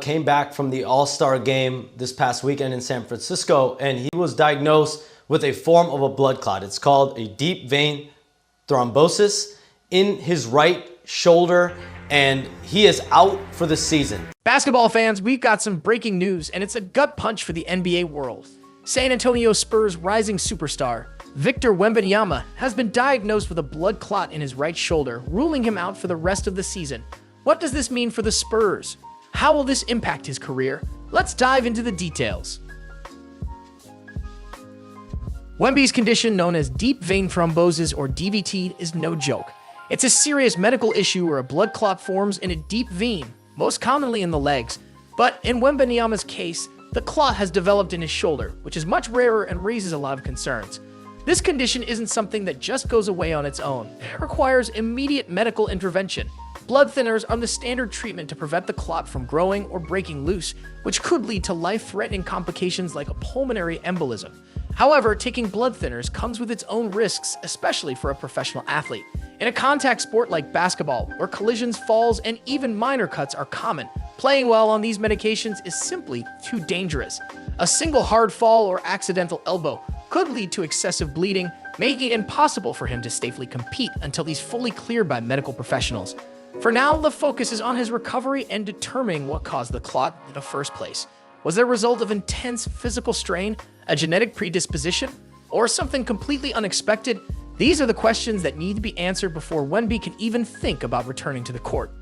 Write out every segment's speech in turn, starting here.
came back from the All-Star game this past weekend in San Francisco, and he was diagnosed with a form of a blood clot. It's called a deep vein thrombosis in his right shoulder, and he is out for the season. Basketball fans, we've got some breaking news, and it's a gut punch for the NBA world. San Antonio Spurs rising superstar Victor Wembanyama has been diagnosed with a blood clot in his right shoulder, ruling him out for the rest of the season. What does this mean for the Spurs? How will this impact his career? Let's dive into the details. Wemby's condition, known as deep vein thrombosis or DVT, is no joke. It's a serious medical issue where a blood clot forms in a deep vein, most commonly in the legs. But in Wembanyama's case, the clot has developed in his shoulder, which is much rarer and raises a lot of concerns. This condition isn't something that just goes away on its own. It requires immediate medical intervention. Blood thinners are the standard treatment to prevent the clot from growing or breaking loose, which could lead to life-threatening complications like a pulmonary embolism. However, taking blood thinners comes with its own risks, especially for a professional athlete. In a contact sport like basketball, where collisions, falls, and even minor cuts are common, playing well on these medications is simply too dangerous. A single hard fall or accidental elbow could lead to excessive bleeding, making it impossible for him to safely compete until he's fully cleared by medical professionals. For now, the focus is on his recovery and determining what caused the clot in the first place. Was it a result of intense physical strain, a genetic predisposition, or something completely unexpected? These are the questions that need to be answered before Wemby can even think about returning to the court.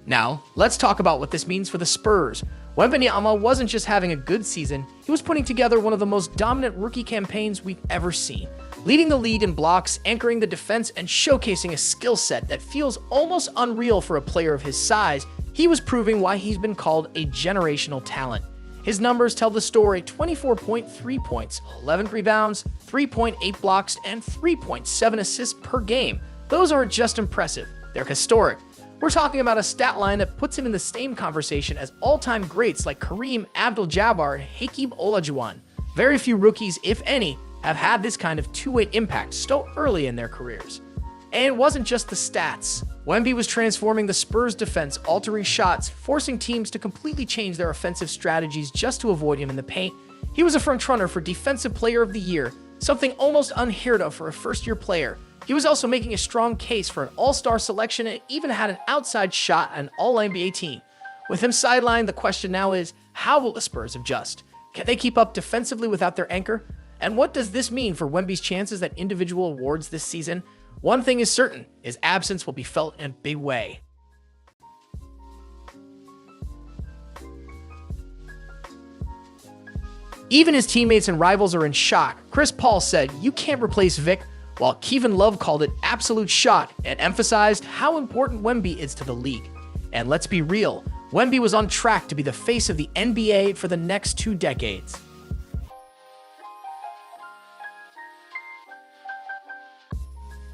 Now, let's talk about what this means for the Spurs. Wembanyama wasn't just having a good season, he was putting together one of the most dominant rookie campaigns we've ever seen. Leading the lead in blocks, anchoring the defense, and showcasing a skill set that feels almost unreal for a player of his size, he was proving why he's been called a generational talent. His numbers tell the story: 24.3 points, 11 rebounds, 3.8 blocks, and 3.7 assists per game. Those aren't just impressive, they're historic. We're talking about a stat line that puts him in the same conversation as all-time greats like Kareem Abdul-Jabbar and Hakeem Olajuwon. Very few rookies, if any, have had this kind of two-way impact so early in their careers. And it wasn't just the stats. Wemby was transforming the Spurs' defense, altering shots, forcing teams to completely change their offensive strategies just to avoid him in the paint. He was a frontrunner for Defensive Player of the Year, something almost unheard of for a first-year player. He was also making a strong case for an all-star selection and even had an outside shot at an all-NBA team. With him sidelined, the question now is, how will the Spurs adjust? Can they keep up defensively without their anchor? And what does this mean for Wemby's chances at individual awards this season? One thing is certain, his absence will be felt in a big way. Even his teammates and rivals are in shock. Chris Paul said, "You can't replace Vic," while Kevin Love called it absolute shock and emphasized how important Wemby is to the league. And let's be real, Wemby was on track to be the face of the NBA for the next 2 decades.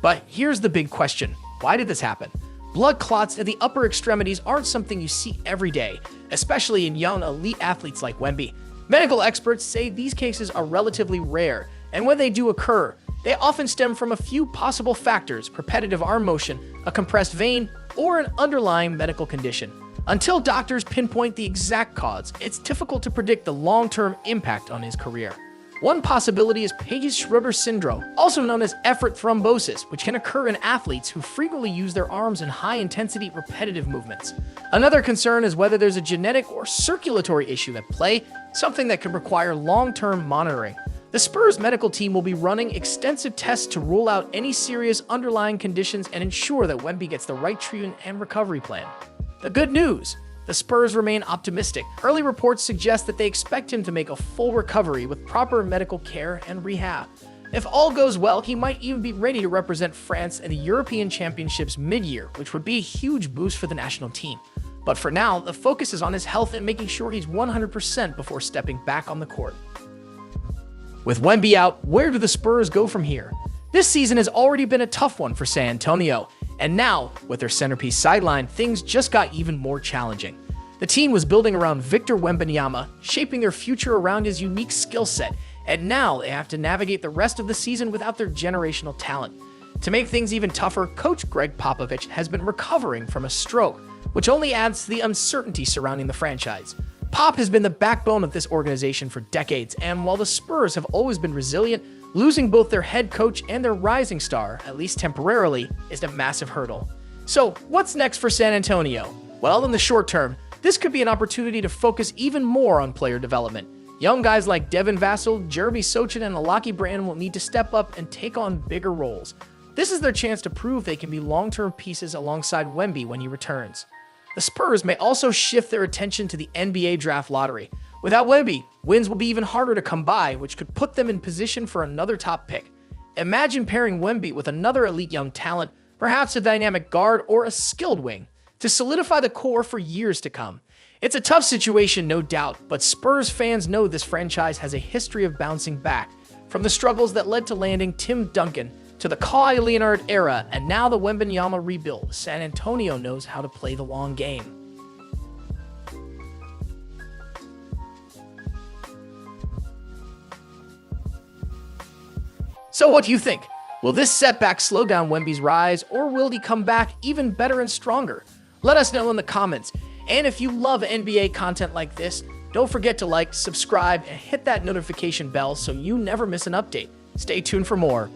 But here's the big question. Why did this happen? Blood clots at the upper extremities aren't something you see every day, especially in young elite athletes like Wemby. Medical experts say these cases are relatively rare, and when they do occur, they often stem from a few possible factors: repetitive arm motion, a compressed vein, or an underlying medical condition. Until doctors pinpoint the exact cause, it's difficult to predict the long-term impact on his career. One possibility is Paget-Schroeder syndrome, also known as effort thrombosis, which can occur in athletes who frequently use their arms in high-intensity repetitive movements. Another concern is whether there's a genetic or circulatory issue at play, something that could require long-term monitoring. The Spurs medical team will be running extensive tests to rule out any serious underlying conditions and ensure that Wemby gets the right treatment and recovery plan. The good news: the Spurs remain optimistic. Early reports suggest that they expect him to make a full recovery with proper medical care and rehab. If all goes well, he might even be ready to represent France in the European Championships mid-year, which would be a huge boost for the national team. But for now, the focus is on his health and making sure he's 100% before stepping back on the court. With Wemby out, where do the Spurs go from here? This season has already been a tough one for San Antonio, and now, with their centerpiece sidelined, things just got even more challenging. The team was building around Victor Wembanyama, shaping their future around his unique skill set, and now they have to navigate the rest of the season without their generational talent. To make things even tougher, coach Greg Popovich has been recovering from a stroke, which only adds to the uncertainty surrounding the franchise. Pop has been the backbone of this organization for decades, and while the Spurs have always been resilient, losing both their head coach and their rising star, at least temporarily, is a massive hurdle. So, what's next for San Antonio? Well, in the short term, this could be an opportunity to focus even more on player development. Young guys like Devin Vassell, Jeremy Sochin, and Alaki Brandon will need to step up and take on bigger roles. This is their chance to prove they can be long-term pieces alongside Wemby when he returns. The Spurs may also shift their attention to the NBA draft lottery. Without Wemby, wins will be even harder to come by, which could put them in position for another top pick. Imagine pairing Wemby with another elite young talent, perhaps a dynamic guard or a skilled wing, to solidify the core for years to come. It's a tough situation, no doubt, but Spurs fans know this franchise has a history of bouncing back. From the struggles that led to landing Tim Duncan, to the Kawhi Leonard era, and now the Wembanyama rebuild, San Antonio knows how to play the long game. So what do you think? Will this setback slow down Wemby's rise, or will he come back even better and stronger? Let us know in the comments. And if you love NBA content like this, don't forget to like, subscribe, and hit that notification bell so you never miss an update. Stay tuned for more.